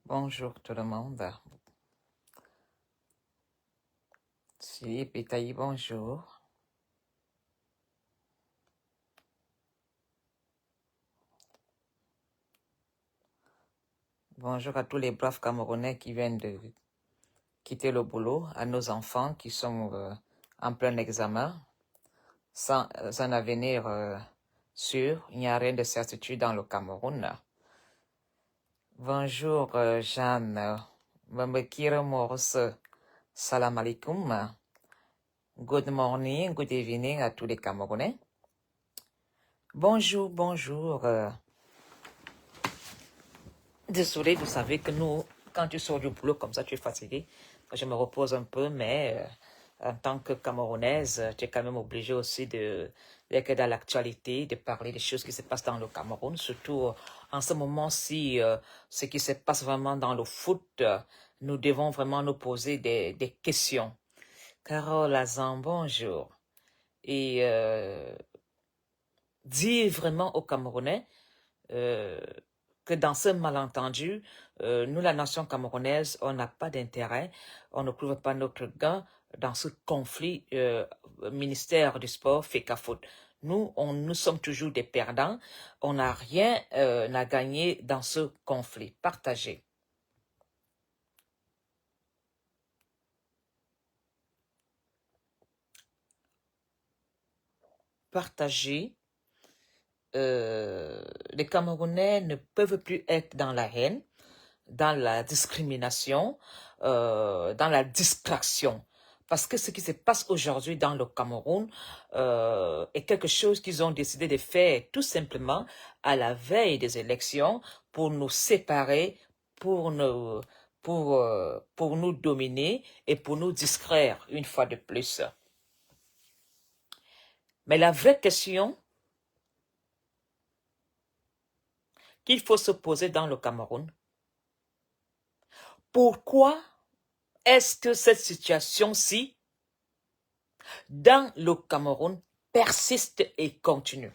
Bonjour tout le monde. Si, Pitaï, bonjour. Bonjour à tous les braves Camerounais qui viennent de quitter le boulot, à nos enfants qui sont en plein examen, sans un avenir sûr. Il n'y a rien de certitude dans le Cameroun. Bonjour Jeanne. Mbekira Morse. Salam alaikum. Good morning, good evening à tous les Camerounais. Bonjour, bonjour. Désolé, vous savez que nous, quand tu sors du boulot comme ça, tu es fatigué. Je me repose un peu, mais en tant que Camerounaise, tu es quand même obligée aussi d'être dans l'actualité, de parler des choses qui se passent dans le Cameroun, surtout en ce moment-ci, ce qui se passe vraiment dans le foot, nous devons vraiment nous poser des questions. Carole Azan, bonjour. Et dire vraiment aux Camerounais que dans ce malentendu, nous, la nation camerounaise, on n'a pas d'intérêt, on ne trouve pas notre gain dans ce conflit ministère du sport, FECAFOOT. Nous sommes toujours des perdants, on n'a rien à gagner dans ce conflit. Partagez. Partagez. Les Camerounais ne peuvent plus être dans la haine, dans la discrimination, dans la distraction. Parce que ce qui se passe aujourd'hui dans le Cameroun est quelque chose qu'ils ont décidé de faire tout simplement à la veille des élections pour nous séparer, pour nous dominer et pour nous distraire une fois de plus. Mais la vraie question qu'il faut se poser dans le Cameroun, pourquoi est-ce que cette situation-ci, dans le Cameroun, persiste et continue?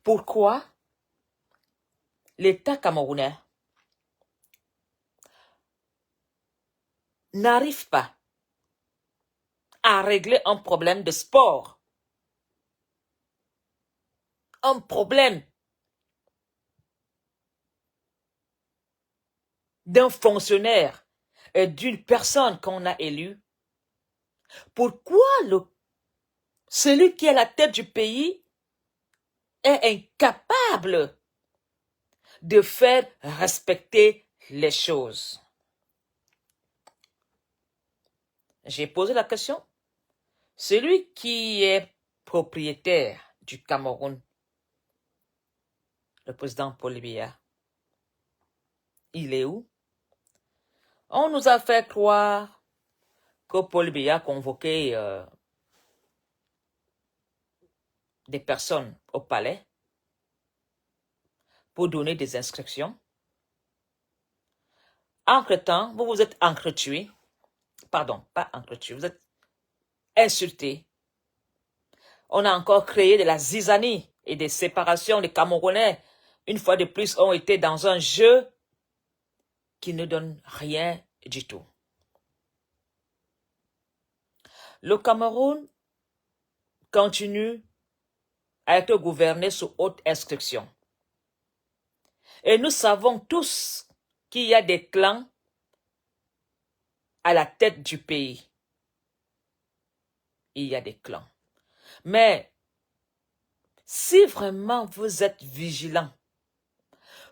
Pourquoi l'État camerounais n'arrive pas à régler un problème de sport, un problème d'un fonctionnaire et d'une personne qu'on a élue? Pourquoi celui qui est à la tête du pays est incapable de faire respecter les choses? J'ai posé la question. Celui qui est propriétaire du Cameroun, le président Paul Biya, il est où? On nous a fait croire que Paul Biya a convoqué des personnes au palais pour donner des instructions. Entre-temps, vous vous êtes entretués. Pardon, pas entretués, vous êtes insultés. On a encore créé de la zizanie et des séparations. Les Camerounais, une fois de plus, ont été dans un jeu qui ne donne rien du tout. Le Cameroun continue à être gouverné sous haute instruction. Et nous savons tous qu'il y a des clans à la tête du pays. Il y a des clans. Mais si vraiment vous êtes vigilants,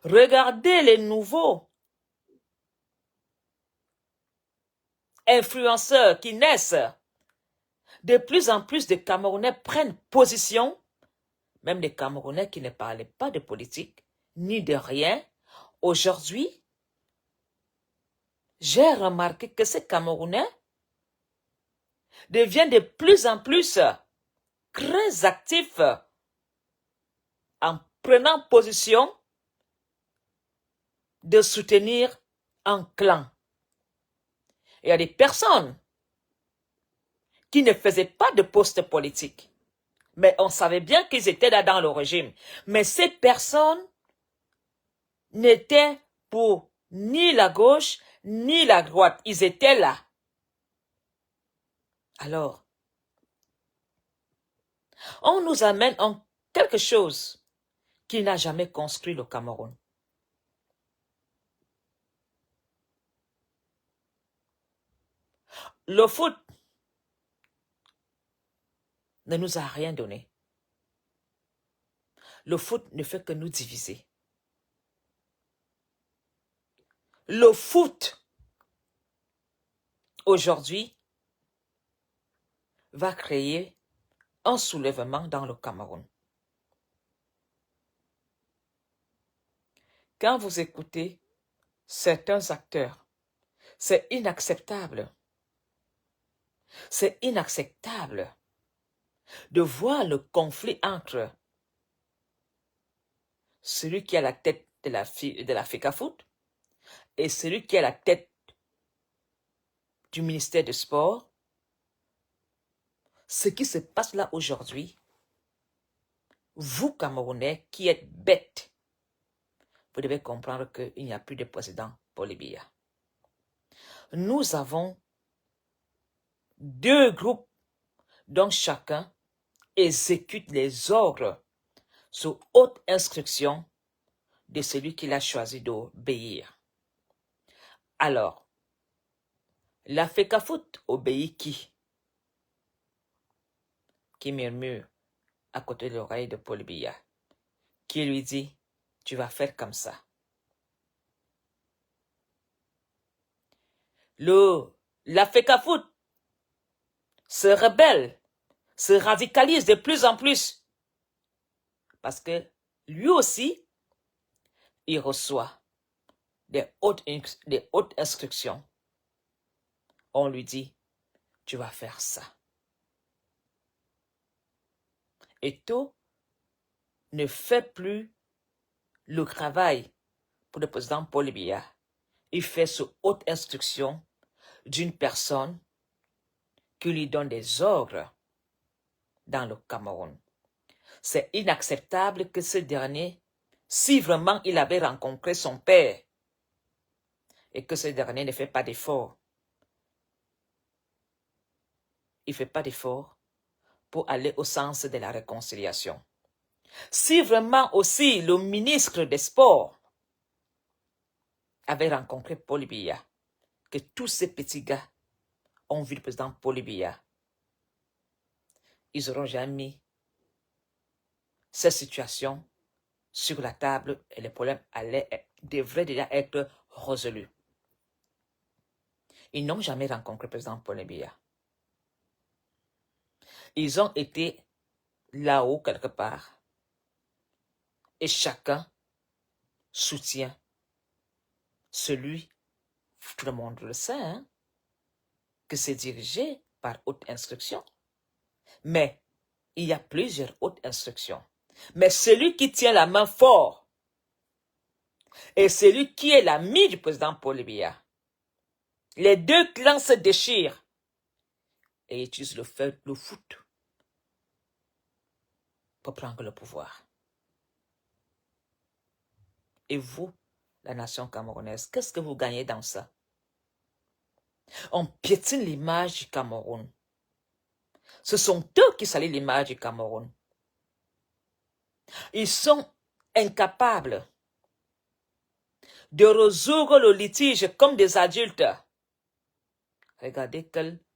regardez les nouveaux influenceurs qui naissent. De plus en plus de Camerounais prennent position, même des Camerounais qui ne parlaient pas de politique, ni de rien. Aujourd'hui, j'ai remarqué que ces Camerounais deviennent de plus en plus très actifs en prenant position de soutenir un clan. Il y a des personnes qui ne faisaient pas de poste politique, mais on savait bien qu'ils étaient là dans le régime. Mais ces personnes n'étaient pour ni la gauche, ni la droite. Ils étaient là. Alors, on nous amène en quelque chose qui n'a jamais construit le Cameroun. Le foot ne nous a rien donné. Le foot ne fait que nous diviser. Le foot, aujourd'hui, va créer un soulèvement dans le Cameroun. Quand vous écoutez certains acteurs, c'est inacceptable. C'est inacceptable de voir le conflit entre celui qui a la tête de la FECAFOOT et celui qui a la tête du ministère du Sport. Ce qui se passe là aujourd'hui, vous, Camerounais, qui êtes bêtes, vous devez comprendre qu'il n'y a plus de président Paul Biya. Nous avons deux groupes dont chacun exécute les ordres sous haute instruction de celui qu'il a choisi d'obéir. Alors, la FECAFOOT obéit qui? Qui murmure à côté de l'oreille de Paul Biya, qui lui dit, tu vas faire comme ça. La FECAFOOT se rebelle, se radicalise de plus en plus, parce que lui aussi, il reçoit des hautes instructions. On lui dit, tu vas faire ça. Eto'o ne fait plus le travail pour le président Paul Biya. Il fait sous haute instruction d'une personne qui lui donne des ordres dans le Cameroun. C'est inacceptable que ce dernier, si vraiment il avait rencontré son père et que ce dernier ne fait pas d'effort, il ne fait pas d'effort pour aller au sens de la réconciliation. Si vraiment aussi le ministre des Sports avait rencontré Paul Biya, que tous ces petits gars ont vu le président Paul Biya, ils n'auront jamais mis cette situation sur la table et le problème devrait déjà être résolu. Ils n'ont jamais rencontré le président Paul Biya. Ils ont été là-haut quelque part et chacun soutient celui, tout le monde le sait, hein, que c'est dirigé par haute instruction. Mais il y a plusieurs hautes instructions. Mais celui qui tient la main fort et celui qui est l'ami du président Paul Biya, les deux clans se déchirent et utilisent le foot pour prendre le pouvoir. Et vous, la nation camerounaise, qu'est-ce que vous gagnez dans ça? On piétine l'image du Cameroun. Ce sont eux qui salissent l'image du Cameroun. Ils sont incapables de résoudre le litige comme des adultes. Regardez qu'est-ce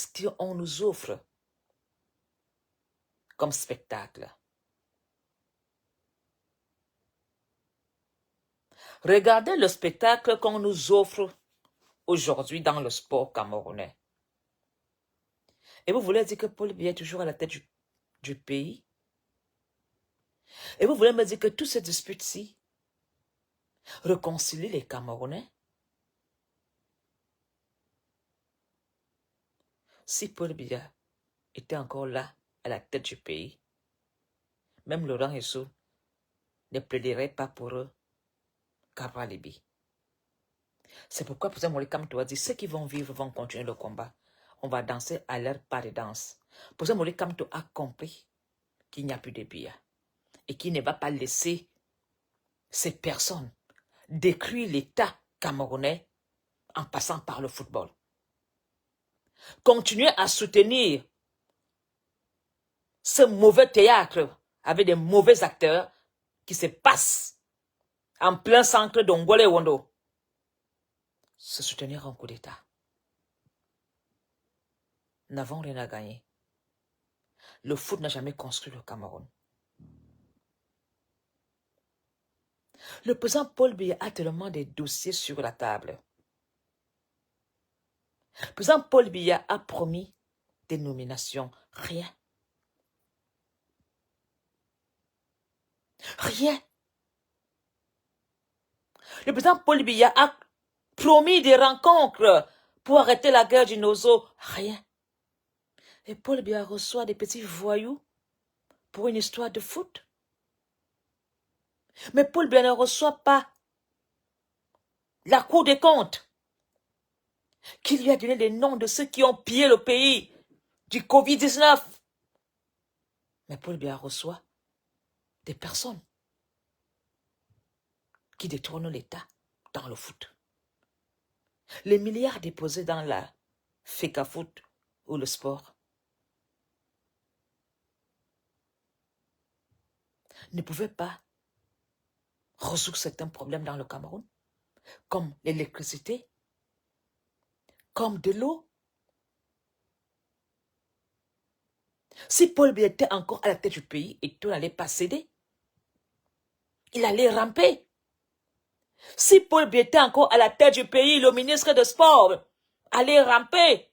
qu'on nous offre comme spectacle. Regardez le spectacle qu'on nous offre aujourd'hui dans le sport camerounais. Et vous voulez dire que Paul Biya est toujours à la tête du pays? Et vous voulez me dire que toutes ces disputes-ci réconcilient les Camerounais? Si Paul Biya était encore là, à la tête du pays, même Laurent Esso ne plaiderait pas pour eux qu'à Libye. C'est pourquoi président Moïse Kamto dit ceux qui vont vivre vont continuer le combat. On va danser à leur pas de danse. Président Moïse Kamto a compris qu'il n'y a plus de Biya et qu'il ne va pas laisser ces personnes détruisent l'État camerounais en passant par le football. Continuez à soutenir ce mauvais théâtre avec des mauvais acteurs qui se passent en plein centre d'Ongole et Wondo. Se soutenir un coup d'État. Nous n'avons rien à gagner. Le foot n'a jamais construit le Cameroun. Le président Paul Biya a tellement de dossiers sur la table. Le président Paul Biya a promis des nominations. Rien. Rien. Le président Paul Biya a promis des rencontres pour arrêter la guerre du Nozo. Rien. Et Paul Biya reçoit des petits voyous pour une histoire de foot. Mais Paul Biya ne reçoit pas la Cour des comptes qui lui a donné les noms de ceux qui ont pillé le pays du Covid-19. Mais Paul Biya reçoit des personnes qui détournent l'État dans le foot. Les milliards déposés dans la FECAFOOT ou le sport ne pouvaient pas résoudre certains problèmes dans le Cameroun, comme l'électricité, comme de l'eau. Si Paul Biya était encore à la tête du pays, et tout n'allait pas céder. Il allait ramper. Si Paul Biya était encore à la tête du pays, le ministre de Sport allait ramper.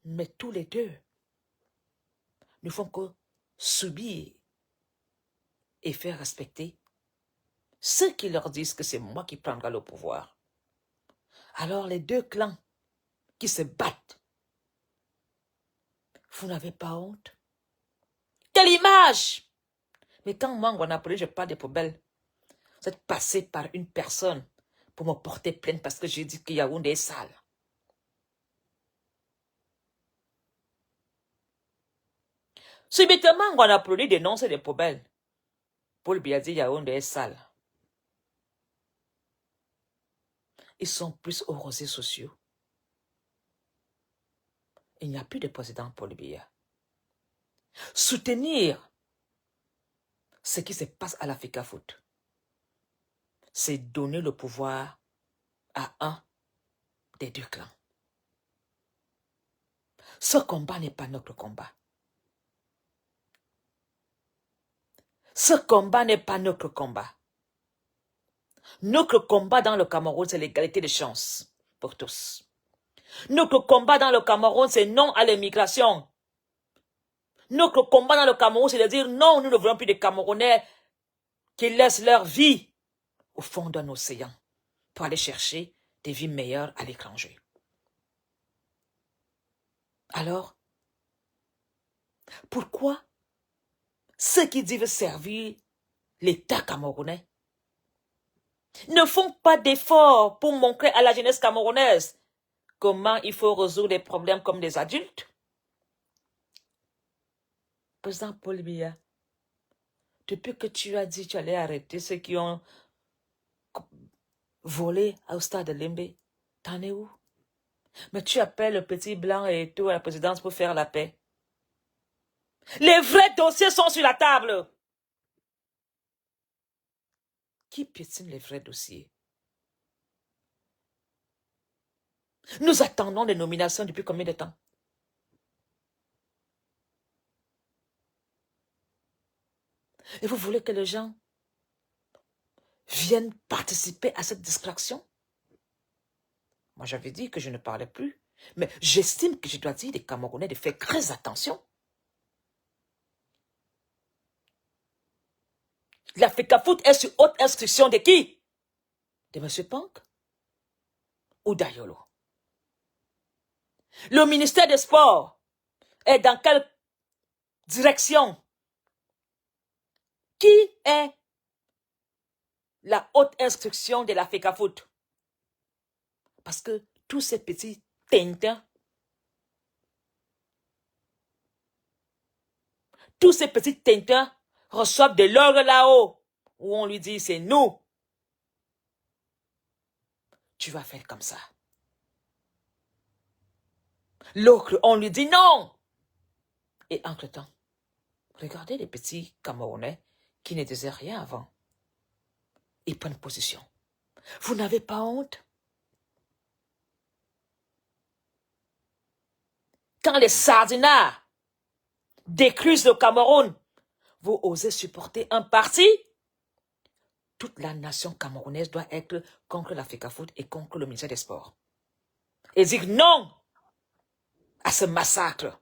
Mais tous les deux ne font que subir et faire respecter ceux qui leur disent que c'est moi qui prendrai le pouvoir. Alors les deux clans qui se battent, vous n'avez pas honte? Quelle image! Mais quand moi, on a appelé, je parle des poubelles. Vous êtes passé par une personne pour me porter plainte parce que j'ai dit qu'il y a Yaoundé est sale. Subitement, on a applaudi des noms, c'est des poubelles. Paul Biya dit Yaoundé est sale. Ils sont plus aux réseaux sociaux. Il n'y a plus de président Paul Biya. Soutenir ce qui se passe à la FECAFOOT, c'est donner le pouvoir à un des deux clans. Ce combat n'est pas notre combat. Ce combat n'est pas notre combat. Notre combat dans le Cameroun, c'est l'égalité des chances pour tous. Notre combat dans le Cameroun, c'est non à l'immigration. Notre combat dans le Cameroun, c'est de dire non, nous ne voulons plus de Camerounais qui laissent leur vie au fond d'un océan pour aller chercher des vies meilleures à l'étranger. Alors, pourquoi ceux qui disent servir l'État camerounais ne font pas d'efforts pour montrer à la jeunesse camerounaise comment il faut résoudre des problèmes comme des adultes? Président Paul Biya, depuis que tu as dit que tu allais arrêter ceux qui ont volé au stade de Limbe, t'en es où? Mais tu appelles le petit blanc et tout à la présidence pour faire la paix. Les vrais dossiers sont sur la table. Qui piétine les vrais dossiers? Nous attendons des nominations depuis combien de temps? Et vous voulez que les gens viennent participer à cette distraction? Moi, j'avais dit que je ne parlais plus. Mais j'estime que je dois dire des Camerounais de faire très attention. La FECAFOOT est sur haute instruction de qui? De M. Pank ou d'Ayolo? Le ministère des Sports est dans quelle direction? Qui est la haute instruction de la FECAFOOT? Parce que tous ces petits tintins, reçoivent de l'or là-haut où on lui dit c'est nous, tu vas faire comme ça. L'autre, on lui dit non. Et entre-temps, regardez les petits Camerounais qui ne disaient rien avant. Ils prennent position. Vous n'avez pas honte? Quand les sardinards déclusent le Cameroun, vous osez supporter un parti? Toute la nation camerounaise doit être contre l'Africa Foot et contre le ministère des Sports. Et dire non à ce massacre.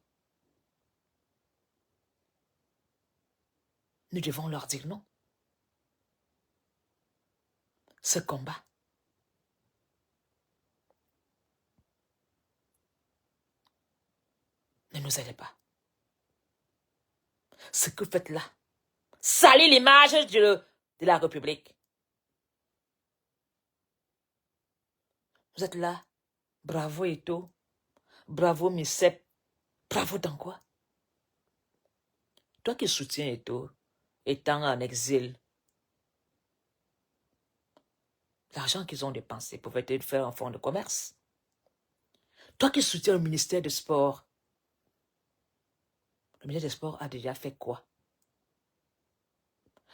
Nous devons leur dire non. Ce combat ne nous aide pas. Ce que vous faites là, salir l'image de la République. Vous êtes là, bravo Eto, bravo Missep, bravo dans quoi? Toi qui soutiens Eto, étant en exil, l'argent qu'ils ont dépensé pouvait être fait en fonds de commerce. Toi qui soutiens le ministère des Sports, le ministère des Sports a déjà fait quoi?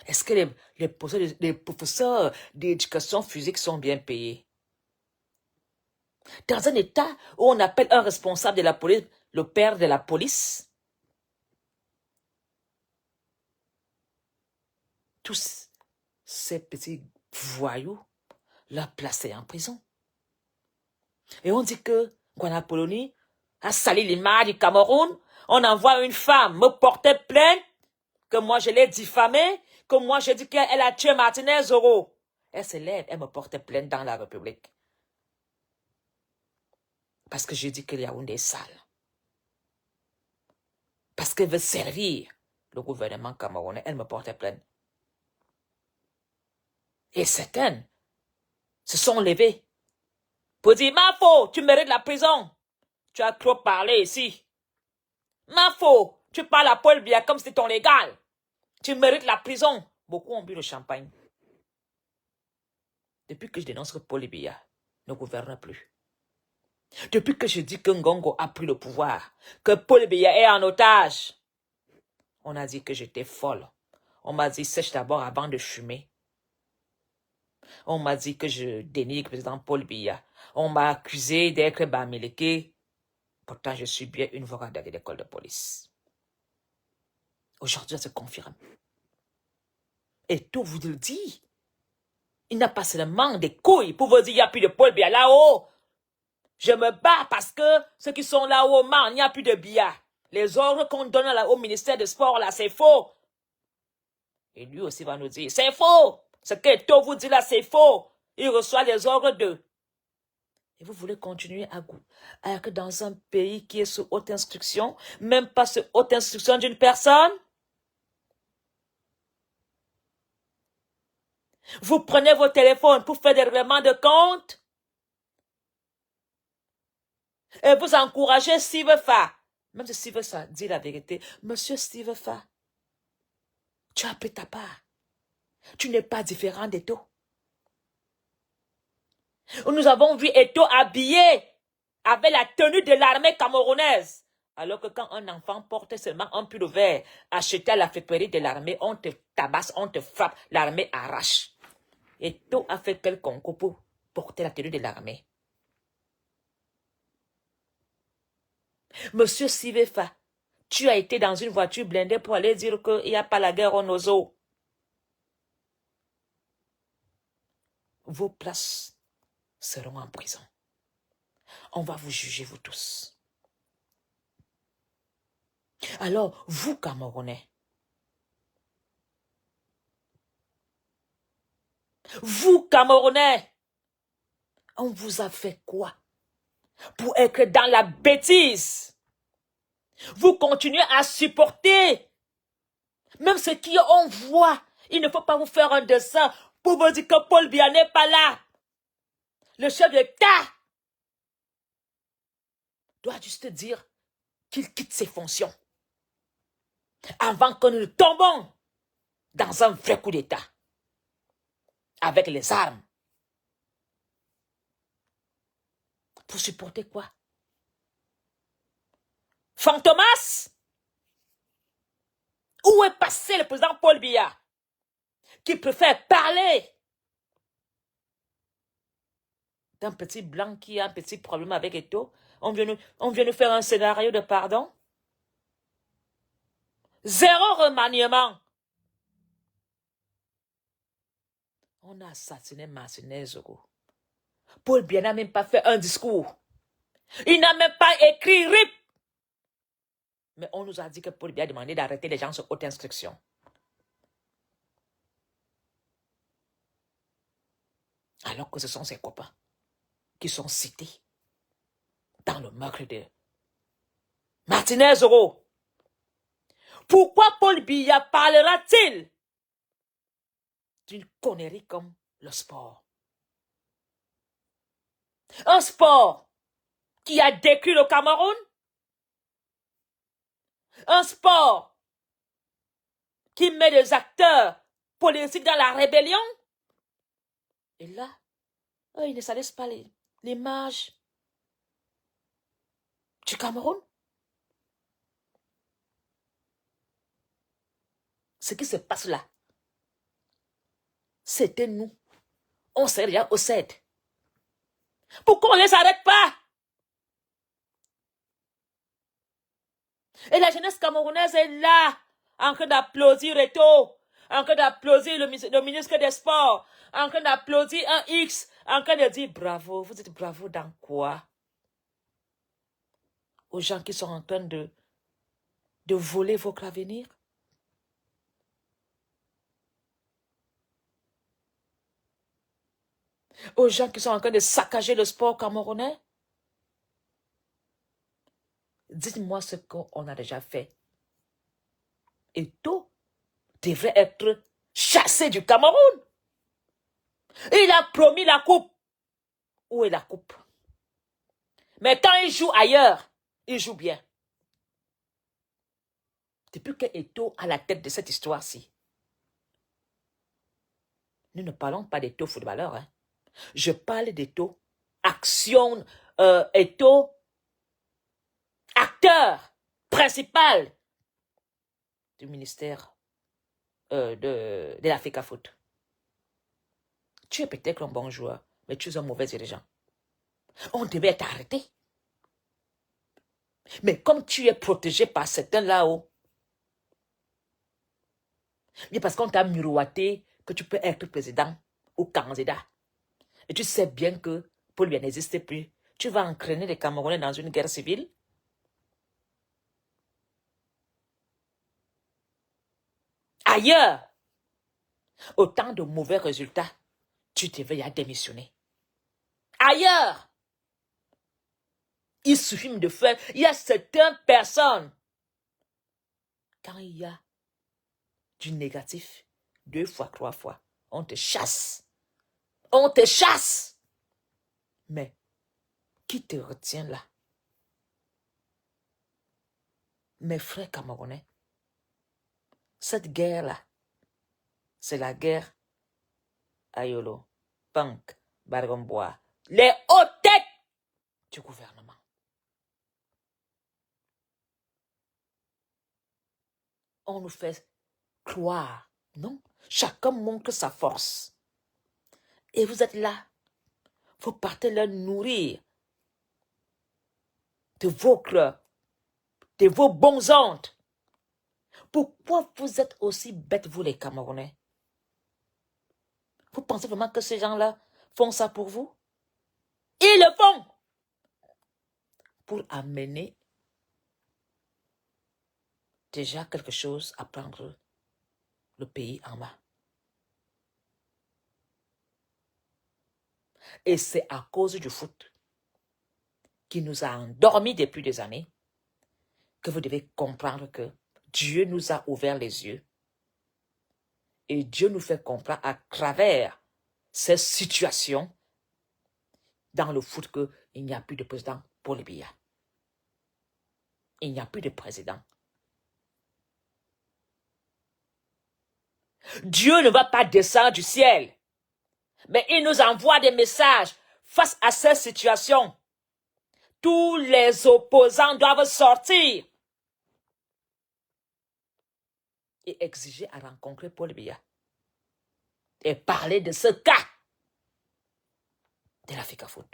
Est-ce que les professeurs d'éducation physique sont bien payés? Dans un état où on appelle un responsable de la police le père de la police, tous ces petits voyous l'a placé en prison. Et on dit que Guanapoloni a sali l'image du Cameroun. On envoie une femme me porter plainte, que moi je l'ai diffamée, que moi je dis qu'elle a tué Martinez Zoro. Elle se lève, elle me porte plainte dans la République. Parce que je dis que Yaoundé est sale. Parce qu'elle veut servir le gouvernement camerounais, elle me porte plainte. Et certaines se sont levées pour dire, Mafo, tu mérites la prison. Tu as trop parlé ici. Mafo, tu parles à Paul Biya comme si c'était ton légal. Tu mérites la prison. Beaucoup ont bu le champagne. Depuis que je dénonce que Paul Biya ne gouverne plus. Depuis que je dis que Ngongo a pris le pouvoir, que Paul Biya est en otage, on a dit que j'étais folle. On m'a dit sèche d'abord avant de fumer. On m'a dit que je dénigre le président Paul Biya. On m'a accusé d'être Bamileke. Pourtant, je suis bien une voix de l'école de police. Aujourd'hui, ça se confirme. Et tout vous le dit. Il n'a pas seulement des couilles pour vous dire qu'il n'y a plus de Paul Biya là-haut. Je me bats parce que ceux qui sont là-haut, il n'y a plus de Biya. Les ordres qu'on donne au ministère des Sports, là, c'est faux. Et lui aussi va nous dire, c'est faux. Ce que Eto vous dit là, c'est faux. Il reçoit les ordres d'eux. Et vous voulez continuer à être dans un pays qui est sous haute instruction, même pas sous haute instruction d'une personne? Vous prenez vos téléphones pour faire des règlements de compte et vous encouragez Steve Fa. Même si Steve Fa dit la vérité, Monsieur Steve Fa, tu as pris ta part. Tu n'es pas différent d'Eto. Nous avons vu Eto habillé avec la tenue de l'armée camerounaise. Alors que quand un enfant porte seulement un pull vert acheté à la friperie de l'armée, on te tabasse, on te frappe, l'armée arrache. Eto a fait quel concours pour porter la tenue de l'armée? Monsieur Sivefa, tu as été dans une voiture blindée pour aller dire qu'il n'y a pas la guerre au Nozo. Vos places seront en prison. On va vous juger, vous tous. Alors, vous, Camerounais, on vous a fait quoi pour être dans la bêtise? Vous continuez à supporter. Même ceux qui on voit, il ne faut pas vous faire un dessin pour vous dire que Paul Biya n'est pas là. Le chef d'État doit juste dire qu'il quitte ses fonctions avant que nous tombons dans un vrai coup d'État. avec les armes. Pour supporter quoi? Fantomas? Où est passé le président Paul Biya qui préfère parler d'un petit blanc qui a un petit problème avec Eto? On vient de faire un scénario de pardon? Zéro remaniement. On a assassiné Martinez Zoro. Paul Biya n'a même pas fait un discours. Il n'a même pas écrit RIP. Mais on nous a dit que Paul Biya a demandé d'arrêter les gens sur haute instruction. Alors que ce sont ses copains qui sont cités dans le meurtre de Martinez Zoro. Pourquoi Paul Biya parlera-t-il d'une connerie comme le sport? Un sport qui a décrit le Cameroun? Un sport qui met des acteurs politiques dans la rébellion? Et là, ils ne salissent pas l'image du Cameroun. Ce qui se passe là, c'était nous. On s'est rien au CED. Pourquoi on ne les arrête pas? Et la jeunesse camerounaise est là, en train d'applaudir Eto, en train d'applaudir le ministre des Sports, en train d'applaudir un X, en train de dire bravo. Vous dites bravo dans quoi? Aux gens qui sont en train de voler votre avenir? Aux gens qui sont en train de saccager le sport camerounais? Dites-moi ce qu'on a déjà fait. Eto devrait être chassé du Cameroun. Il a promis la coupe. Où est la coupe? Mais quand il joue ailleurs, il joue bien. Depuis que Eto a la tête de cette histoire-ci, nous ne parlons pas d'Eto footballeur. Hein. Je parle d'Eto action, Eto acteur principal du ministère de l'Africa Foot. Tu es peut-être un bon joueur, mais tu es un mauvais dirigeant. On devait t'arrêter. Mais comme tu es protégé par certains là-haut, mais parce qu'on t'a miroité que tu peux être président ou candidat, et tu sais bien que Paul Biya n'existe plus, tu vas entraîner les Camerounais dans une guerre civile? Ailleurs, autant de mauvais résultats, tu devais y démissionner. Ailleurs, il suffit de faire, il y a certaines personnes, quand il y a du négatif, 2 fois, 3 fois, on te chasse. On te chasse. Mais qui te retient là? Mes frères camerounais, cette guerre-là, c'est la guerre Ayolo, Punk, Bargombois, les hautes têtes du gouvernement. On nous fait croire, non? Chacun montre sa force. Et vous êtes là. Vous partez leur nourrir de vos bons ondes. Pourquoi vous êtes aussi bêtes, vous les Camerounais? Vous pensez vraiment que ces gens-là font ça pour vous? Ils le font pour amener déjà quelque chose à prendre le pays en main. Et c'est à cause du foot qui nous a endormis depuis des années que vous devez comprendre que Dieu nous a ouvert les yeux. Et Dieu nous fait comprendre à travers ces situations dans le foot qu'il n'y a plus de président Paul Biya. Il n'y a plus de président. Dieu ne va pas descendre du ciel Mais il nous envoie des messages face à cette situation. Tous les opposants doivent sortir et exiger à rencontrer Paul Biya et parler de ce cas de la FECAFOOT.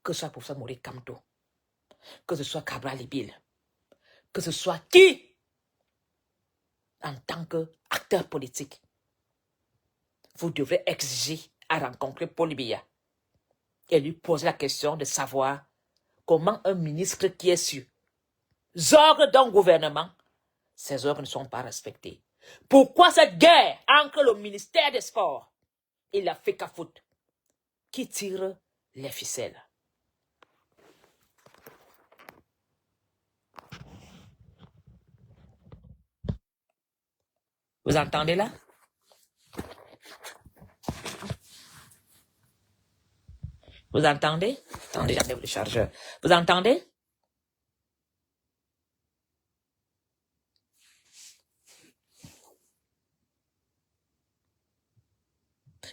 Que ce soit pour ça Maurice Kamto, que ce soit Cabral Libil, que ce soit qui, en tant qu'acteur politique, vous devrez exiger à rencontrer Paul Biya et lui poser la question de savoir comment un ministre qui est sur ordre d'un gouvernement, ces ordres ne sont pas respectés. Pourquoi cette guerre entre le ministère des Sports et la FECAFOOT qui tire les ficelles? Vous entendez là? Vous entendez? Attendez, j'enlève le chargeur. Vous entendez?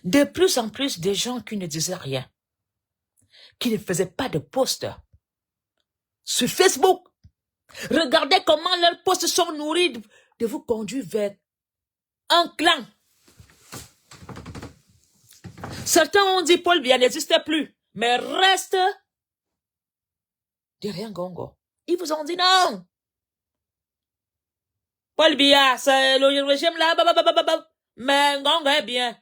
De plus en plus de gens qui ne disaient rien, qui ne faisaient pas de posts sur Facebook. Regardez comment leurs posts sont nourris de vous conduire vers un clan. Certains ont dit Paul Biya n'existe plus, mais reste derrière Ngongo. Ils vous ont dit non. Paul Biya, c'est le régime là, mais Ngongo est bien.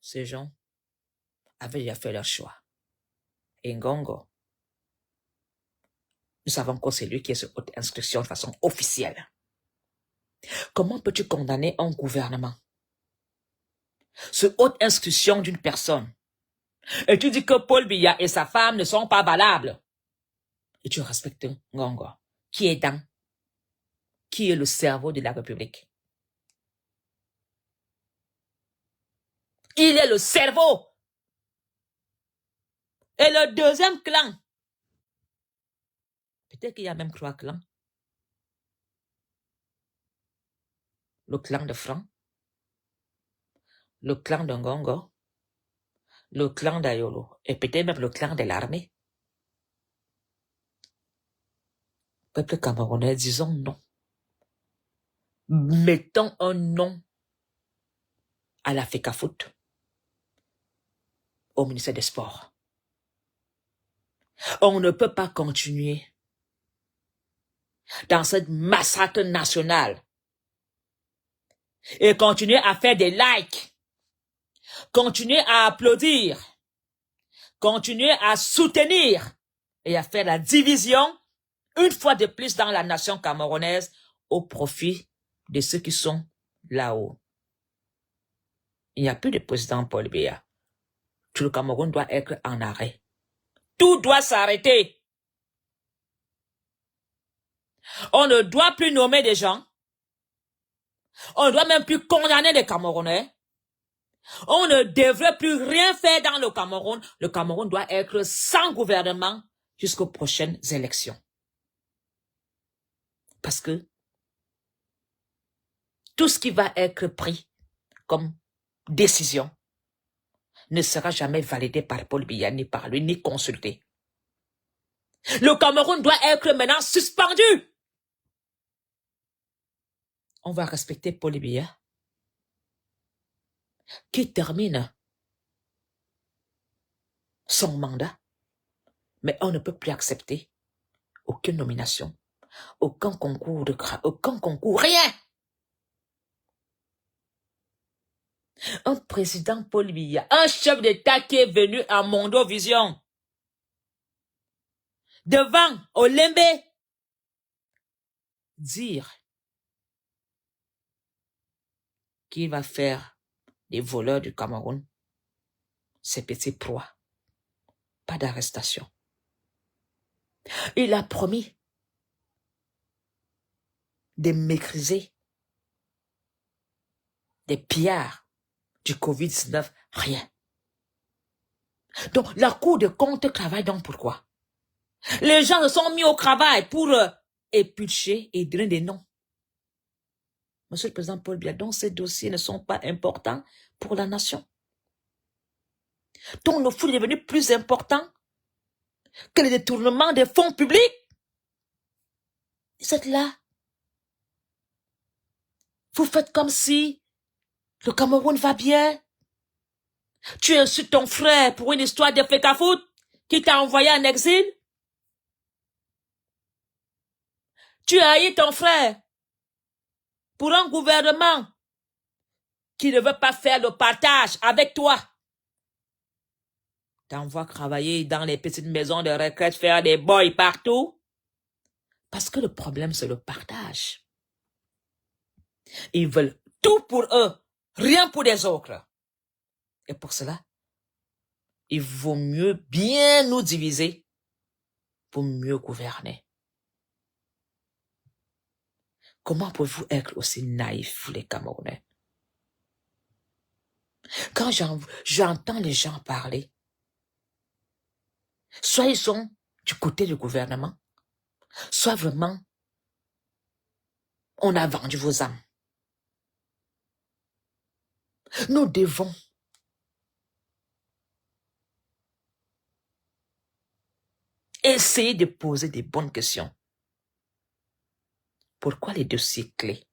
Ces gens avaient déjà fait leur choix. Et Ngongo, nous savons que c'est lui qui est sur haute instruction de façon officielle. Comment peux-tu condamner un gouvernement sur haute instruction d'une personne et tu dis que Paul Biya et sa femme ne sont pas valables et tu respectes Ngongo qui est le cerveau de la République? Il est le cerveau. Et le deuxième clan, peut-être qu'il y a même 3 clans. Le clan de Franc, le clan de Ngongo, le clan d'Ayolo et peut-être même le clan de l'armée. Peuple camerounais, disons non. Mettons un nom à la FECAFOOT, au ministère des Sports. On ne peut pas continuer dans cette massacre nationale et continuer à faire des likes, continuer à applaudir, continuer à soutenir et à faire la division une fois de plus dans la nation camerounaise au profit de ceux qui sont là-haut. Il n'y a plus de président Paul Biya. Tout le Cameroun doit être en arrêt. Tout doit s'arrêter. On ne doit plus nommer des gens. On ne doit même plus condamner les Camerounais. On ne devrait plus rien faire dans le Cameroun. Le Cameroun doit être sans gouvernement jusqu'aux prochaines élections. Parce que tout ce qui va être pris comme décision ne sera jamais validé par Paul Biya, ni par lui, ni consulté. Le Cameroun doit être maintenant suspendu. On va respecter Paul Biya, qui termine son mandat, mais on ne peut plus accepter aucune nomination, aucun concours, rien. Un président Paul Biya, un chef d'État qui est venu à Mondovision, devant Olembe, dire qu'il va faire des voleurs du Cameroun ses petits proies. Pas d'arrestation. Il a promis de maîtriser des pillards du Covid-19, rien. Donc, la Cour des comptes travaille donc pourquoi? Les gens se sont mis au travail pour éplucher et donner des noms. Monsieur le Président Paul Biya, donc ces dossiers ne sont pas importants pour la nation. Donc le foot est devenu plus important que le détournement des fonds publics. Vous êtes là. Vous faites comme si le Cameroun va bien. Tu insultes ton frère pour une histoire de fécafoot qui t'a envoyé en exil. Tu haïs ton frère pour un gouvernement qui ne veut pas faire le partage avec toi. T'envoies travailler dans les petites maisons de retraite, faire des boys partout. Parce que le problème, c'est le partage. Ils veulent tout pour eux, rien pour les autres. Et pour cela, il vaut mieux bien nous diviser pour mieux gouverner. Comment pouvez-vous être aussi naïfs, les Camerounais? Quand j'entends les gens parler, soit ils sont du côté du gouvernement, soit vraiment, on a vendu vos âmes. Nous devons essayer de poser des bonnes questions. Pourquoi les dossiers clés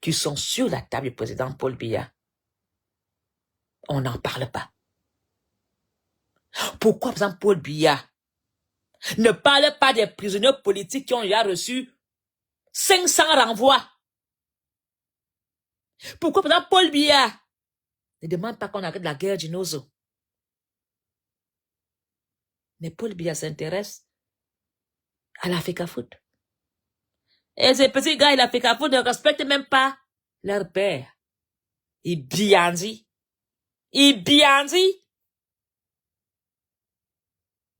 qui sont sur la table du président Paul Biya, on n'en parle pas? Pourquoi, par exemple, Paul Biya ne parle pas des prisonniers politiques qui ont déjà reçu 500 renvois? Pourquoi, par exemple, Paul Biya ne demande pas qu'on arrête la guerre du Nozo? Mais Paul Biya s'intéresse à la FECAFOOT. Et ces petits gars, la FECAFOOT ne respectent même pas leur père. Ils biandit.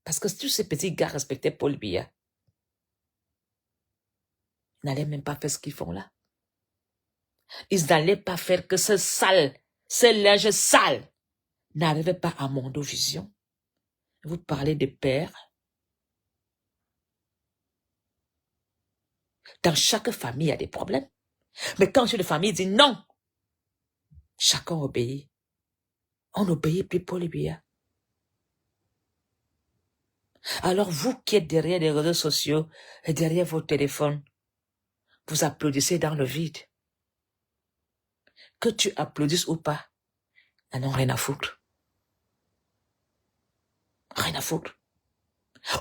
Parce que tous ces petits gars respectaient Paul Biya, ils n'allaient même pas faire ce qu'ils font là. Ils n'allaient pas faire que ce sale, ce linge sale n'arrivait pas à Mondovision. Vous parlez de père. Dans chaque famille, il y a des problèmes. Mais quand une famille dit non, chacun obéit. On n'obéit plus Paul Biya. Alors vous qui êtes derrière les réseaux sociaux et derrière vos téléphones, vous applaudissez dans le vide. Que tu applaudisses ou pas, ils n'en ont rien à foutre. Rien à foutre.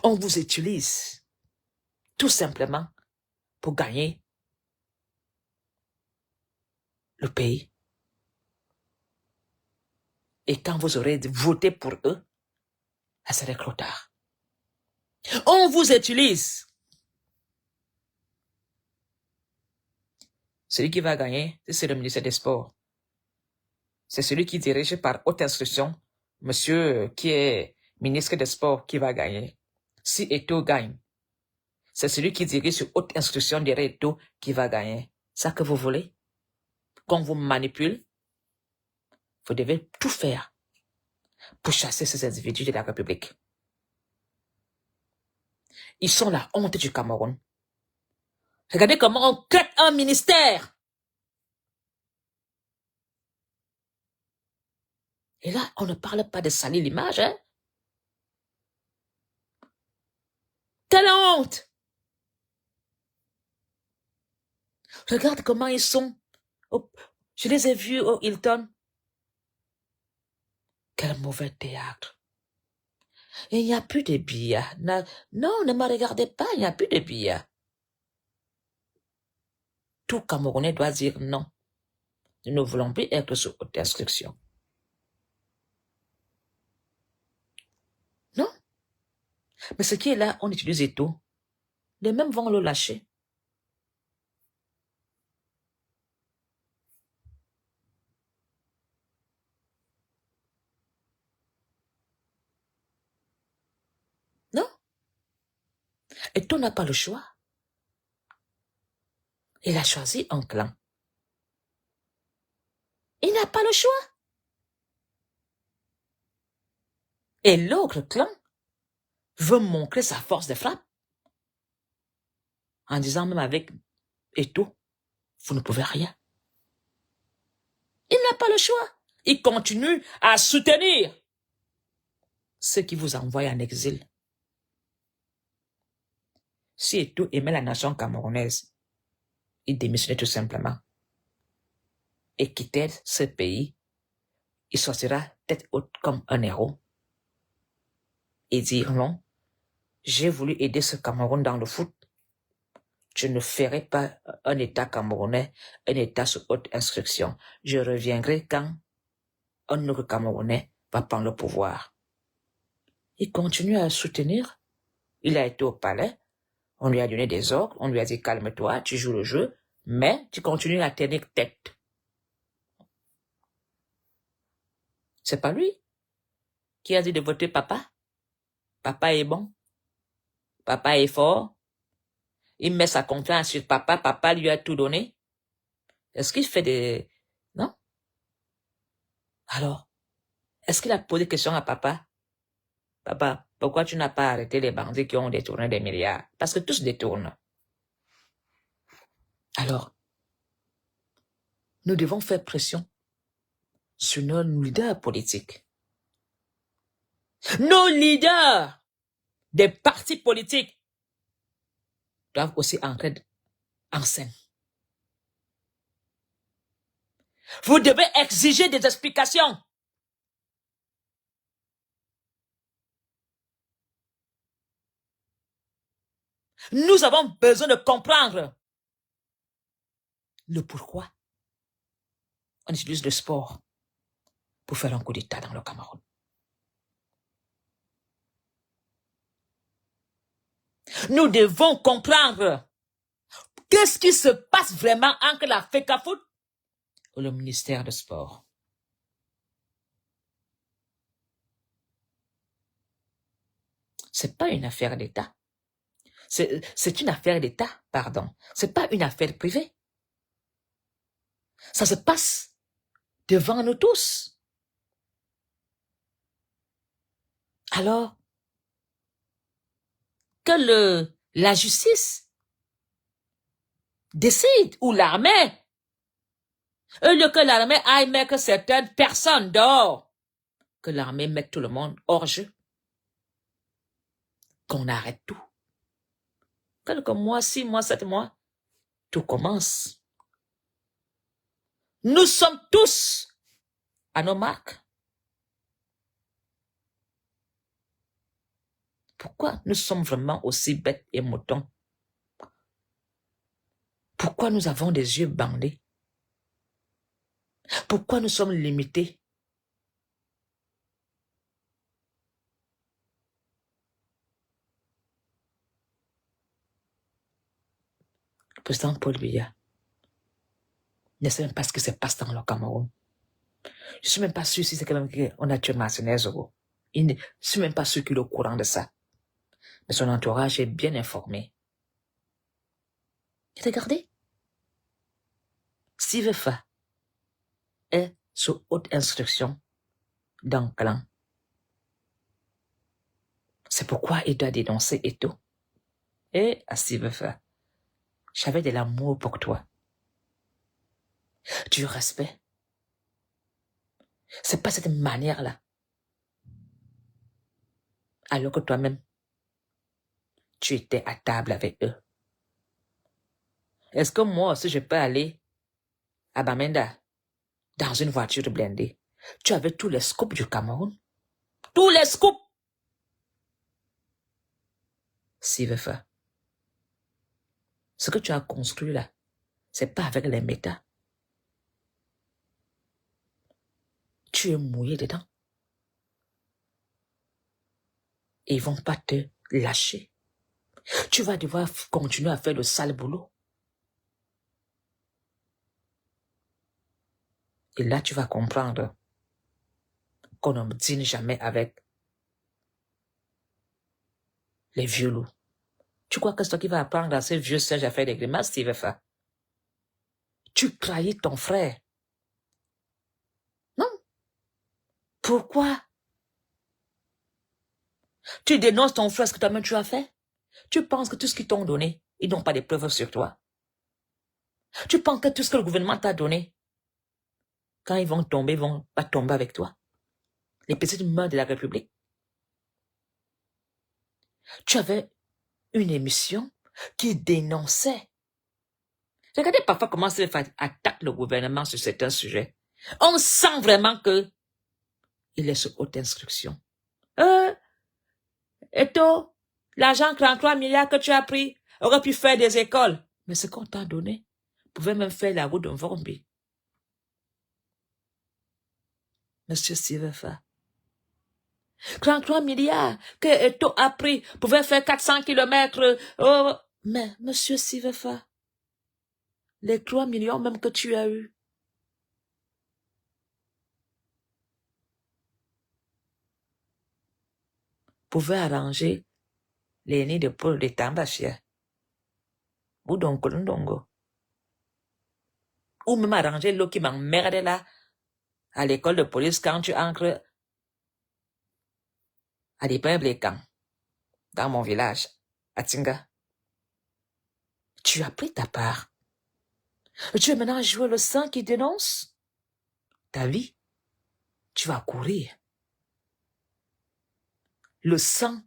On vous utilise tout simplement pour gagner le pays. Et quand vous aurez voté pour eux, ça serait trop tard. On vous utilise. Celui qui va gagner, c'est le ministère des Sports. C'est celui qui dirige par haute instruction, monsieur qui est ministre des Sports, qui va gagner. Si Eto'o gagne, c'est celui qui dirige sur haute instruction derrière Eto'o qui va gagner. Ça que vous voulez? Qu'on vous manipule? Vous devez tout faire pour chasser ces individus de la République. Ils sont la honte du Cameroun. Regardez comment on crée un ministère. Et là, on ne parle pas de salir l'image, hein? Quelle honte! Regarde comment ils sont. Je les ai vus au Hilton. Quel mauvais théâtre. Et il n'y a plus de billets. Non, ne me regardez pas, il n'y a plus de billets. Tout Camerounais doit dire non. Nous ne voulons plus être sous haute instruction. Non. Mais ce qui est là, on utilise tout. Les mêmes vont le lâcher. Non. Et toi n'a pas le choix. Il a choisi un clan. Il n'a pas le choix. Et l'autre clan veut montrer sa force de frappe. en disant même avec Eto'o, vous ne pouvez rien. Il n'a pas le choix. Il continue à soutenir ceux qui vous envoient en exil. Si Eto'o aimait la nation camerounaise, il démissionnait tout simplement et quittait ce pays. Il sortira tête haute comme un héros et dire non, j'ai voulu aider ce Cameroun dans le foot. Je ne ferai pas un État camerounais, un État sous haute instruction. Je reviendrai quand un autre Camerounais va prendre le pouvoir. Il continue à soutenir. Il a été au palais. On lui a donné des ordres. On lui a dit calme-toi, tu joues le jeu, mais tu continues à tenir tête. C'est pas lui qui a dit de voter papa. Papa est bon. Papa est fort. Il met sa confiance sur papa. Papa lui a tout donné. Est-ce qu'il fait des... Non? Alors, est-ce qu'il a posé question à papa? Papa, pourquoi tu n'as pas arrêté les bandits qui ont détourné des milliards? Parce que tous détournent. Alors, nous devons faire pression sur nos leaders politiques. Nos leaders des partis politiques doivent aussi entrer en scène. Vous devez exiger des explications. Nous avons besoin de comprendre le pourquoi on utilise le sport pour faire un coup d'État dans le Cameroun. Nous devons comprendre qu'est-ce qui se passe vraiment entre la FECAFOOT et le ministère des Sports. C'est pas une affaire d'État. C'est une affaire d'État, pardon. C'est pas une affaire privée. Ça se passe devant nous tous. Alors, que la justice décide, ou l'armée, au lieu que l'armée aille mettre certaines personnes dehors, que l'armée mette tout le monde hors jeu, qu'on arrête tout. Quelques mois, 6 mois, 7 mois, tout commence. Nous sommes tous à nos marques. Pourquoi nous sommes vraiment aussi bêtes et moutons? Pourquoi nous avons des yeux bandés? Pourquoi nous sommes limités? Le président Paul Biya ne sait même pas ce qui se passe dans le Cameroun. Je ne suis même pas sûr si c'est quand même qu'on a tué Martinez. Je ne suis même pas sûr qu'il est au courant de ça. Mais son entourage est bien informé. Regardez. Steve Fa est sous haute instruction dans le clan. C'est pourquoi il doit dénoncer Eto'o. Et à Steve Fa, j'avais de l'amour pour toi. Du respect. C'est pas cette manière-là. Alors que toi-même, tu étais à table avec eux. Est-ce que moi aussi je peux aller à Bamenda dans une voiture blindée? Tu avais tous les scoops du Cameroun. Tous les scoops. Steve Fa, ce que tu as construit là, c'est pas avec les métas. Tu es mouillé dedans. Et ils vont pas te lâcher. Tu vas devoir continuer à faire le sale boulot. Et là, tu vas comprendre qu'on ne dîne jamais avec les vieux loups. Tu crois que c'est toi qui vas apprendre à ces vieux singes à faire des grimaces, Steve Fa? Tu trahis ton frère. Non. Pourquoi? Tu dénonces ton frère, ce que toi-même tu as fait? Tu penses que tout ce qu'ils t'ont donné Ils n'ont pas de preuves sur toi. Tu penses que tout ce que le gouvernement t'a donné, quand ils vont tomber, ils vont pas tomber avec toi. Les petites mains de la République. Tu avais une émission qui dénonçait. Regardez parfois comment CFA attaque le gouvernement sur certains sujets. On sent vraiment que il est sous haute instruction. Eto, l'argent 33 milliards que tu as pris aurait pu faire des écoles. Mais ce qu'on t'a donné pouvait même faire la route de Vormbi. Monsieur Sivefa. 33 milliards que Eto a pris pouvait faire 400 kilomètres. Oh. Mais, monsieur Sivefa, les 3 millions même que tu as eu, pouvaient arranger les nids de poules de Tambachia. Ou Dongo. Ou même arranger l'eau qui m'emmerde là, à l'école de police quand tu entres à l'Ibrahim dans mon village, à Tinga. Tu as pris ta part. Tu es maintenant à jouer le sang qui dénonce ta vie. Tu vas courir. Le sang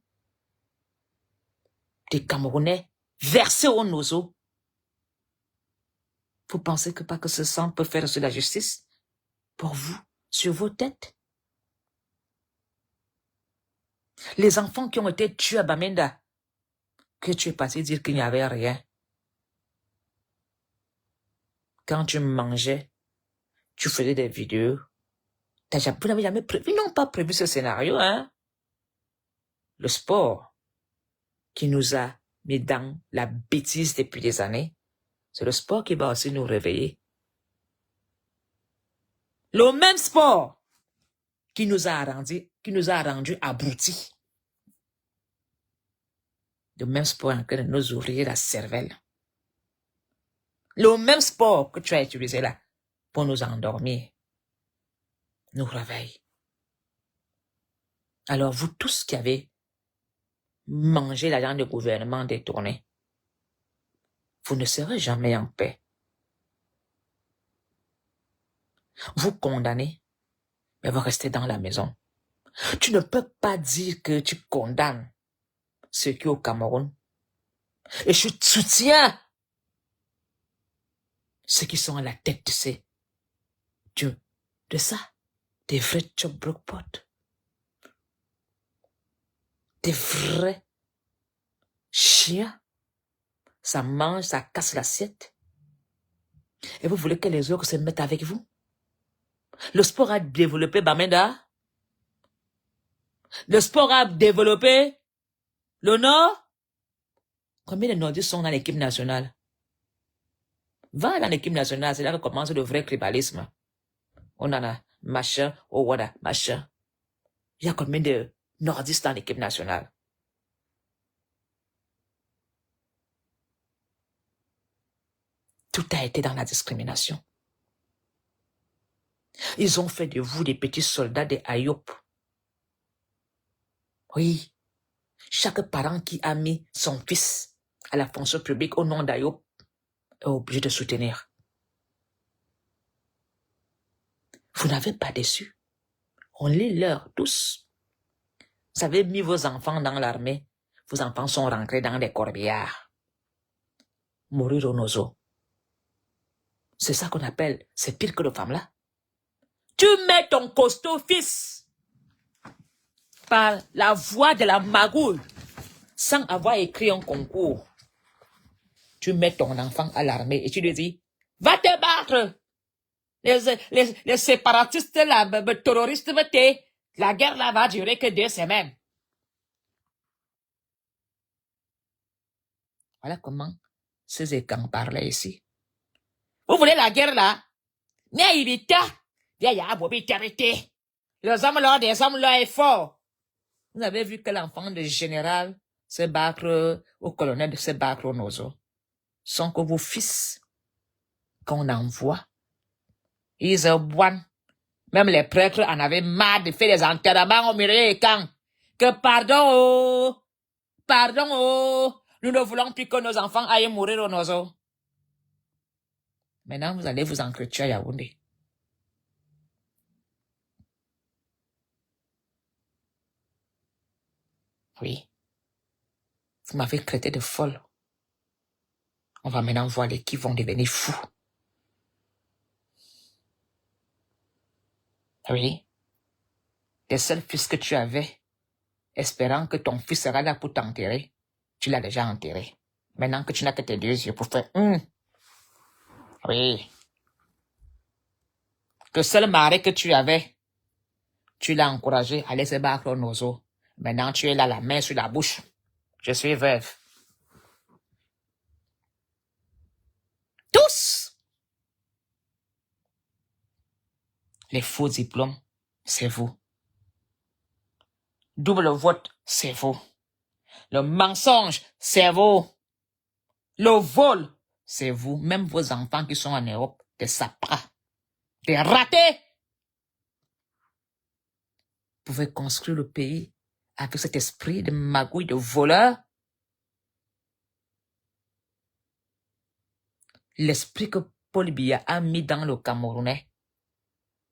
des Camerounais versé au nozo. Vous pensez que pas que ce sang peut faire sur la justice pour vous, sur vos têtes? Les enfants qui ont été tués à Bamenda, que tu es passé dire qu'il n'y avait rien. Quand tu mangeais, tu faisais des vidéos. Vous n'avez jamais prévu, ils n'ont pas prévu ce scénario, hein? Le sport qui nous a mis dans la bêtise depuis des années, c'est le sport qui va aussi nous réveiller. Le même sport qui nous a rendu abrutis. Le même sport en train de nous ouvrir la cervelle. Le même sport que tu as utilisé là pour nous endormir, nous réveille. Alors vous tous qui avez mangé l'argent du gouvernement détourné, vous ne serez jamais en paix. Vous condamnez, mais vous restez dans la maison. Tu ne peux pas dire que tu condamnes ceux qui sont au Cameroun. Et je soutiens ceux qui sont à la tête de ça. Des vrais chop-block-pot. Des vrais chiens. Ça mange, ça casse l'assiette. Et vous voulez que les autres se mettent avec vous? Le sport a développé Bamenda. Le sport a développé le Nord. Combien de Nordistes sont dans l'équipe nationale? Va dans l'équipe nationale, c'est là que commence le vrai tribalisme. On en a machin, oh voilà, machin. Il y a combien de Nordistes dans l'équipe nationale? Tout a été dans la discrimination. Ils ont fait de vous des petits soldats de Ayop. Oui. Chaque parent qui a mis son fils à la fonction publique au nom d'Ayop est obligé de soutenir. Vous n'avez pas déçu. On les leur tous. Vous avez mis vos enfants dans l'armée. Vos enfants sont rentrés dans des corbillards. Mourir au nozo. C'est ça qu'on appelle, c'est pire que le femme-là. Tu mets ton costaud fils par la voie de la magouille sans avoir écrit un concours. Tu mets ton enfant à l'armée et tu lui dis, va te battre. Les séparatistes, les terroristes, la guerre là va durer que 2 semaines. Voilà comment ces écans parlaient ici. Vous voulez la guerre là? Mais il est tard. Les hommes là, des hommes là est fort. Vous avez vu que l'enfant du général se battre au colonel, se battre au nozo. Sont que vos fils qu'on envoie, ils se boivent. Même les prêtres en avaient marre de faire des enterrements au milieu des camps. Que pardon, Nous ne voulons plus que nos enfants aillent mourir au Nozo. Maintenant, vous allez vous entretien à Yaoundé. Oui. Vous m'avez traité de folle. On va maintenant voir les qui vont devenir fous. Oui. Les seuls fils que tu avais, espérant que ton fils sera là pour t'enterrer, tu l'as déjà enterré. Maintenant que tu n'as que tes 2 yeux pour faire oui. Le seul mari que tu avais, tu l'as encouragé à aller se battre au Nozo. Maintenant, tu es là, la main sur la bouche. Je suis veuve. Tous! Les faux diplômes, c'est vous. Double vote, c'est vous. Le mensonge, c'est vous. Le vol, c'est vous. Même vos enfants qui sont en Europe, des sapras, des ratés. Vous pouvez construire le pays avec cet esprit de magouille, de voleur. L'esprit que Paul Biya a mis dans le Camerounais,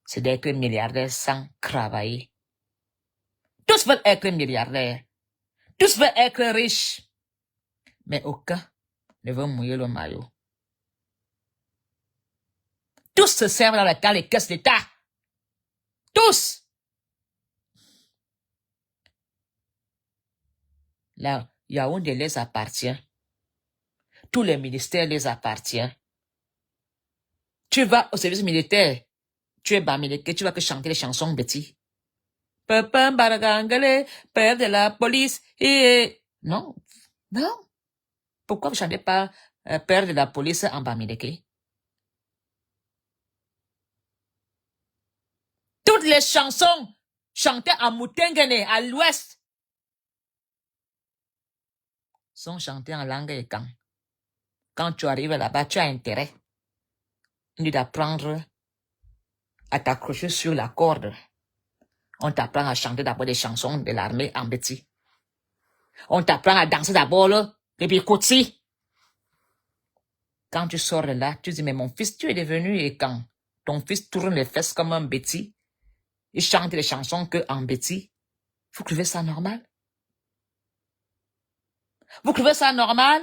c'est d'être milliardaire sans travailler. Tous veulent être milliardaires. Tous veulent être riches. Mais aucun ne veut mouiller le maillot. Tous se servent dans les caisses d'État. Tous. Là, Yaoundé les appartient. Tous les ministères les appartiennent. Tu vas au service militaire. Tu es bamileke, tu vas que chanter les chansons Betty. Papa Baragangale, père de la police. Non, non. Pourquoi vous chantez pas père de la police en bamileke? Toutes les chansons chantées en Moutengene, à l'ouest, sont chantées en langue ékan. Quand tu arrives là-bas, tu as intérêt d'apprendre à t'accrocher sur la corde. On t'apprend à chanter d'abord des chansons de l'armée en Betty. On t'apprend à danser d'abord le bikotsi. Quand tu sors de là, tu dis, mais mon fils, tu es devenu ékan. Ton fils tourne les fesses comme un Betty. Il chante les chansons que en Betty. Vous trouvez ça normal? Vous trouvez ça normal?